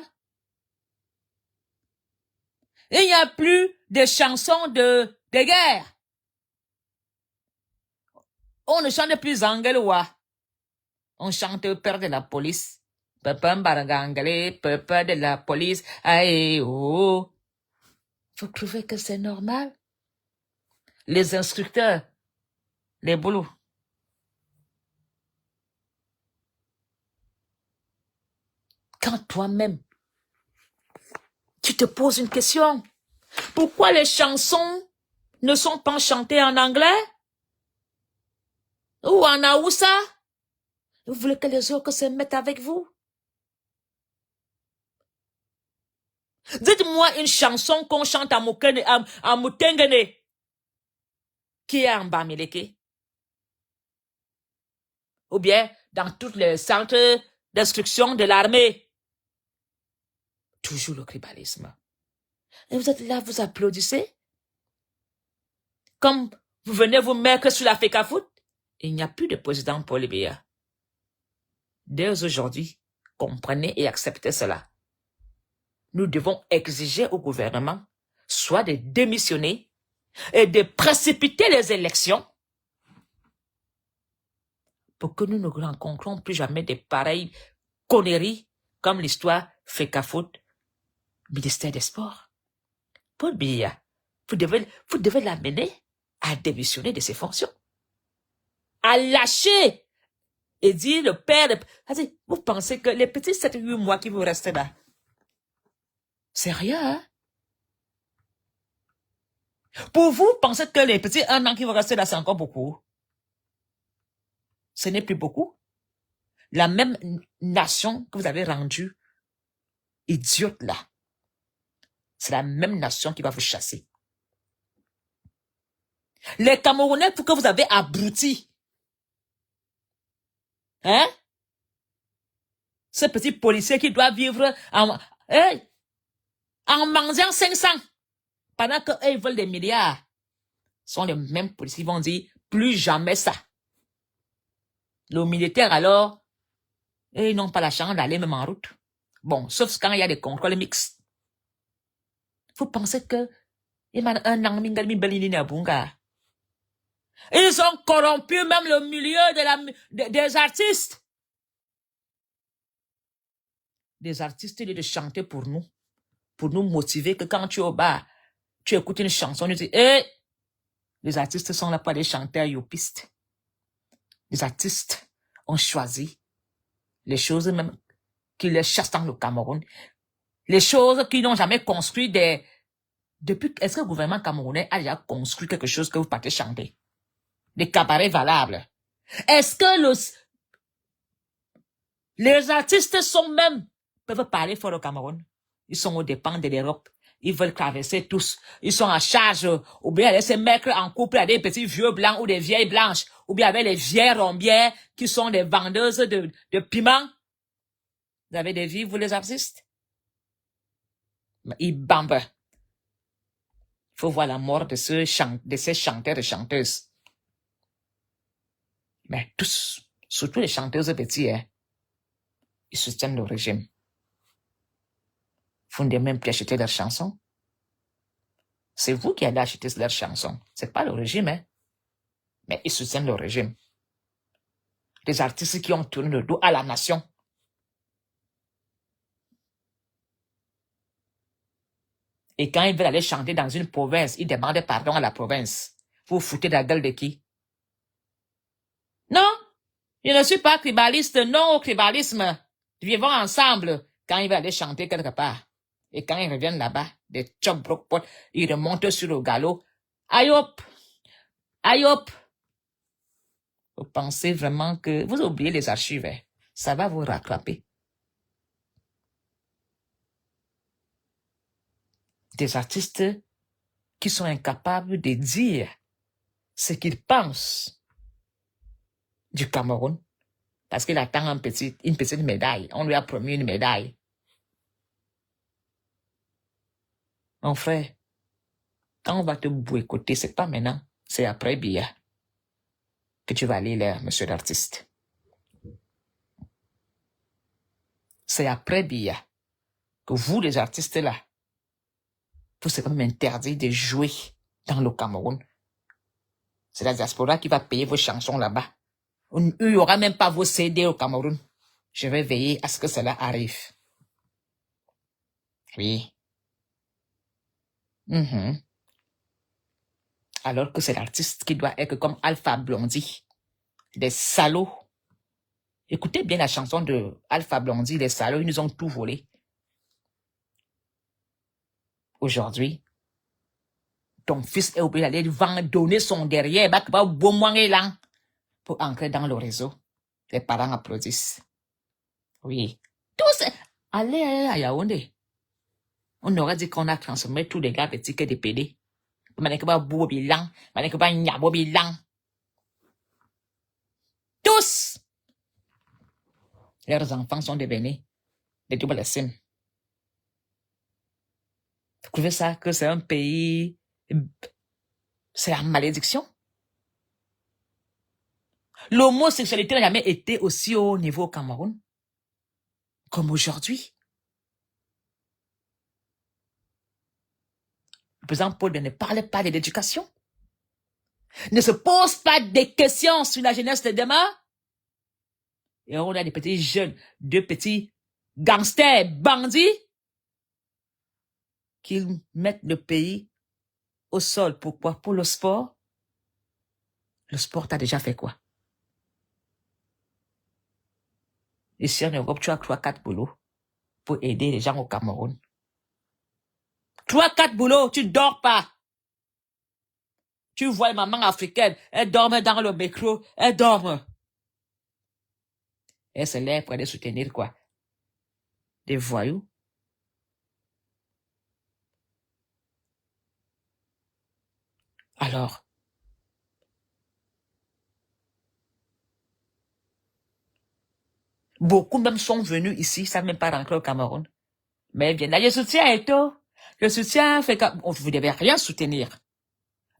Il n'y a plus de chansons de guerre. On ne chante plus anglois. On chante peur de la police. Papa Mbarangangale, peur de la police. Aïe, oh. Vous trouvez que c'est normal? Les instructeurs, les boulots. Quand toi-même, tu te poses une question. Pourquoi les chansons ne sont pas chantées en anglais? Ou en Aoussa? Vous voulez que les autres se mettent avec vous? Dites-moi une chanson qu'on chante en Moutengene qui est en Bamileke. Ou bien dans tous les centres d'instruction de l'armée. Toujours le tribalisme. Et vous êtes là, vous applaudissez? Comme vous venez vous mettre sur la FECAFOOT, il n'y a plus de président Paul Biya. Dès aujourd'hui, comprenez et acceptez cela. Nous devons exiger au gouvernement soit de démissionner et de précipiter les élections pour que nous ne rencontrons plus jamais de pareilles conneries comme l'histoire FECAFOOT, ministère des Sports. Paul Biya, vous devez l'amener à démissionner de ses fonctions, à lâcher et dire le père, vous pensez que les petits 7-8 mois qui vous restent là, c'est rien, hein? Pour vous, pensez que les petits 1 an qui vont rester là, c'est encore beaucoup? Ce n'est plus beaucoup. La même nation que vous avez rendue idiote là, c'est la même nation qui va vous chasser. Les Camerounais, pour que vous avez abruti, hein? Ce petit policier qui doit vivre en mangeant 500, pendant qu'eux, ils veulent des milliards, sont les mêmes policiers qui vont dire, plus jamais ça. Le militaire, alors, ils n'ont pas la chance d'aller même en route. Bon, sauf quand il y a des contrôles mixtes. Vous pensez que ils ont corrompu même le milieu des artistes. Des artistes, ils de chanter pour nous motiver que quand tu es au bar, tu écoutes une chanson, tu dis, les artistes sont là pour des chanteurs yopistes. Les artistes ont choisi les choses même qui les chassent dans le Cameroun. Les choses qu'ils n'ont jamais construit depuis, est-ce que le gouvernement camerounais a déjà construit quelque chose que vous partez chanter? Des cabarets valables. Est-ce que les artistes peuvent parler fort au Cameroun? Ils sont aux dépens de l'Europe. Ils veulent traverser tous. Ils sont en charge, ou bien aller se mettre en couple avec des petits vieux blancs ou des vieilles blanches, ou bien avec les vieilles rombières qui sont des vendeuses de piments. Vous avez des vies, vous les artistes? Ils bambent. Il faut voir la mort de ces chanteurs et chanteuses. Mais tous, surtout les chanteuses petits, ils soutiennent le régime. Vous ne même plus acheter leurs chansons. C'est vous qui allez acheter leurs chansons. C'est pas le régime, mais ils soutiennent le régime. Des artistes qui ont tourné le dos à la nation. Et quand ils veulent aller chanter dans une province, ils demandent pardon à la province. Vous vous foutez de la gueule de qui? Non, je ne suis pas tribaliste, non au tribalisme. Vivons ensemble quand ils veulent aller chanter quelque part. Et quand ils reviennent là-bas, des chop broc ils remontent sur le galop. Aïe hop! Aïe hop! Vous pensez vraiment que vous oubliez les archives, ça va vous rattraper. Des artistes qui sont incapables de dire ce qu'ils pensent du Cameroun parce qu'il attend une petite médaille. On lui a promis une médaille. Mon frère, quand on va te boycotter, c'est pas maintenant, c'est après Biya que tu vas aller là, monsieur l'artiste. C'est après Biya que vous, les artistes là, vous serez même interdit de jouer dans le Cameroun. C'est la diaspora qui va payer vos chansons là-bas. Il n'y aura même pas vos CD au Cameroun. Je vais veiller à ce que cela arrive. Oui. Alors que c'est l'artiste qui doit être comme Alpha Blondy. Des salauds. Écoutez bien la chanson de Alpha Blondy, les salauds, ils nous ont tout volé. Aujourd'hui, ton fils est obligé d'aller donner son derrière, pour entrer dans le réseau. Les parents applaudissent. Oui. Tous, allez à Yaoundé. On aurait dit qu'on a transformé tous les gars petits que des PD. Tous! Leurs enfants sont devenus des double SIM. Vous trouvez ça que c'est un pays... C'est la malédiction? L'homosexualité n'a jamais été aussi haut niveau au Cameroun comme aujourd'hui. Le président Paul ne parle pas de l'éducation. Ne se pose pas des questions sur la jeunesse de demain. Et on a des petits jeunes, deux petits gangsters, bandits, qui mettent le pays au sol. Pourquoi? Pour le sport. Le sport t'a déjà fait quoi? Ici en Europe, tu as 3-4 boulots pour aider les gens au Cameroun. 3-4 boulots, tu dors pas. Tu vois une maman africaine, elle dorme dans le métro, elle dorme. Elle se lève pour aller soutenir quoi? Des voyous. Alors, Beaucoup même sont venus ici, ça même pas rentrer au Cameroun. Mais ils viennent là, je soutiens Eto, je soutiens Feka. Vous ne devez rien soutenir.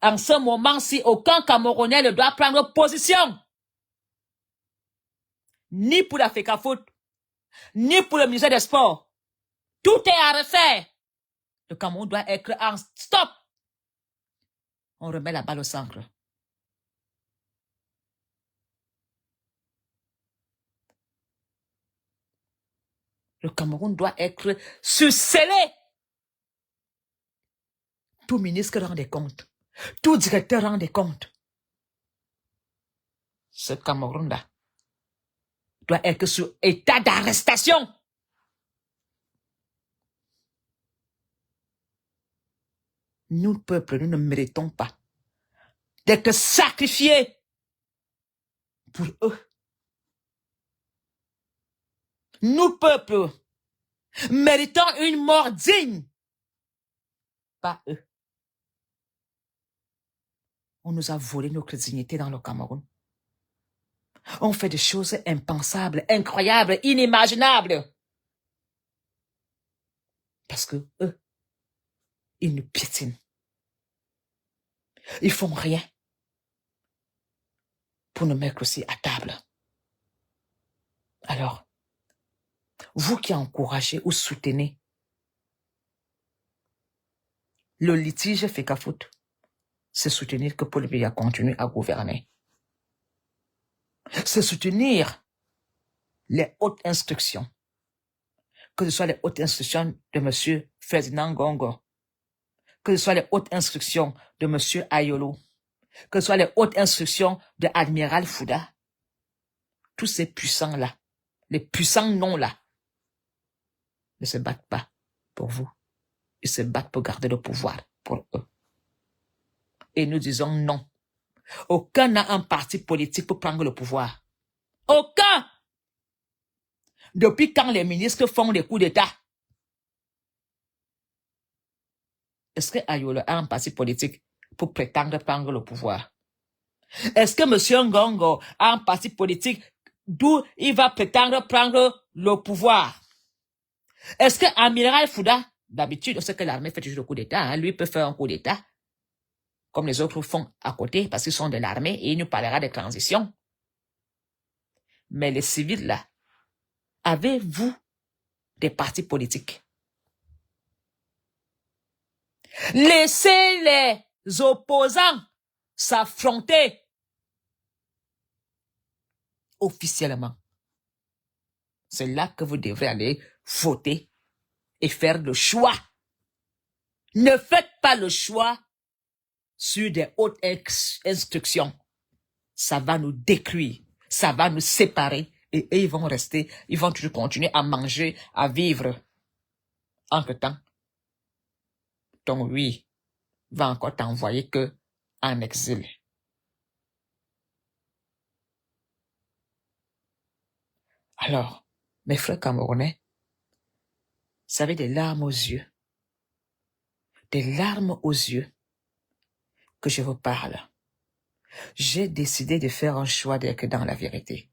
En ce moment-ci, aucun Camerounais ne doit prendre position. Ni pour la FECAFOOT, ni pour le ministère des Sports. Tout est à refaire. Le Cameroun doit être en stop. On remet la balle au centre. Le Cameroun doit être scellé. Tout ministre rend des comptes. Tout directeur rend des comptes. Ce Cameroun-là doit être sous état d'arrestation. Nous, peuple, nous ne méritons pas d'être sacrifiés pour eux. Nous, peuple, méritons une mort digne. Pas eux. On nous a volé notre dignité dans le Cameroun. On fait des choses impensables, incroyables, inimaginables. Parce que eux, ils nous piétinent. Ils font rien pour nous mettre aussi à table. Alors, vous qui encouragez ou soutenez le litige FECAFOOT, c'est soutenir que Paul Biya continue à gouverner. C'est soutenir les hautes instructions, que ce soit les hautes instructions de M. Ferdinand Ngongo, que ce soit les hautes instructions de M. Ayolo, que ce soit les hautes instructions de Admiral Fouda. Tous ces puissants-là, les puissants noms-là, ne se battent pas pour vous. Ils se battent pour garder le pouvoir pour eux. Et nous disons non. Aucun n'a un parti politique pour prendre le pouvoir. Aucun! Depuis quand les ministres font des coups d'État? Est-ce que Ayolo a un parti politique pour prétendre prendre le pouvoir? Est-ce que M. Ngongo a un parti politique d'où il va prétendre prendre le pouvoir? Est-ce que Amiral Fouda, d'habitude, on sait que l'armée fait toujours le coup d'État, hein, lui peut faire un coup d'État, comme les autres font à côté, parce qu'ils sont de l'armée, et il nous parlera de transition. Mais les civils, là, avez-vous des partis politiques? Laissez les opposants s'affronter officiellement. C'est là que vous devrez aller voter et faire le choix. Ne faites pas le choix sur des hautes instructions. Ça va nous détruire, ça va nous séparer et eux, ils vont rester, ils vont toujours continuer à manger, à vivre. Entre-temps, ton oui va encore t'envoyer que en exil. Alors, mes frères camerounais, vous avez des larmes aux yeux. Des larmes aux yeux que je vous parle. J'ai décidé de faire un choix d'être dans la vérité.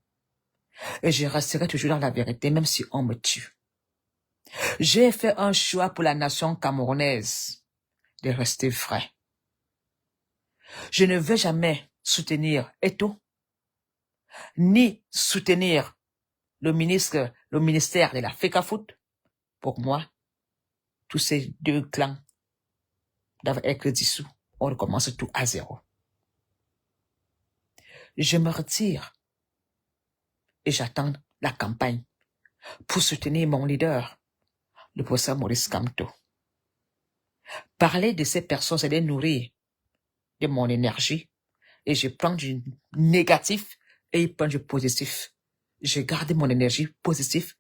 Et je resterai toujours dans la vérité, même si on me tue. J'ai fait un choix pour la nation camerounaise de rester vrai. Je ne veux jamais soutenir Eto, ni soutenir le ministère de la FECAFOOT. Pour moi, tous ces deux clans doivent être dissous. On recommence tout à zéro. Je me retire et j'attends la campagne pour soutenir mon leader, le professeur Maurice Kamto. Parler de ces personnes, c'est de nourrir de mon énergie et je prends du négatif et il prend du positif. Je garde mon énergie positive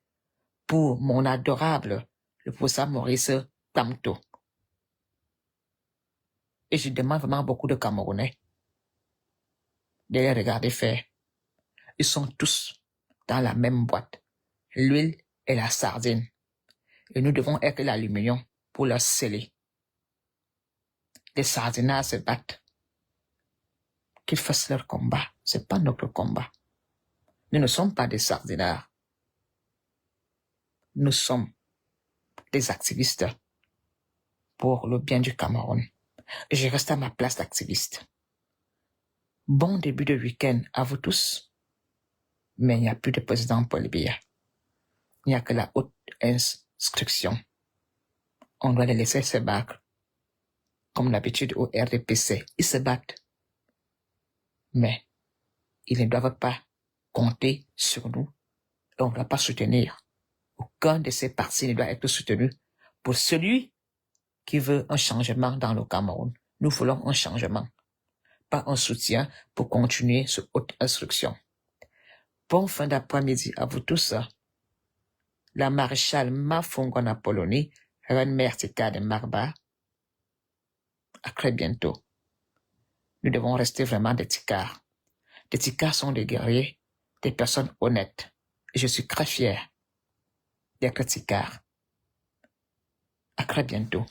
pour mon adorable, le professeur Maurice Kamto. Et je demande vraiment beaucoup de Camerounais de les regarder faire. Ils sont tous dans la même boîte, l'huile et la sardine. Et nous devons être l'aluminium pour leur sceller. Les sardinards se battent. Qu'ils fassent leur combat. C'est pas notre combat. Nous ne sommes pas des sardinards. nous sommes des activistes pour le bien du Cameroun. Je reste à ma place d'activiste. Bon début de week-end à vous tous, mais il n'y a plus de président Paul Biya. Il n'y a que la haute instruction. On doit les laisser se battre. Comme d'habitude au RDPC, ils se battent. Mais ils ne doivent pas compter sur nous et on ne doit pas soutenir. Aucun de ces partis ne doit être soutenu. Pour celui qui veut un changement dans le Cameroun, nous voulons un changement, pas un soutien pour continuer sur haute instruction. Bon fin d'après-midi à vous tous. La maréchale Mafongona Poloni, Reine Mère Tika de Marba. À très bientôt. Nous devons rester vraiment des ticards. Les ticards sont des guerriers, des personnes honnêtes. Et je suis très fier d'être ticard. À très bientôt.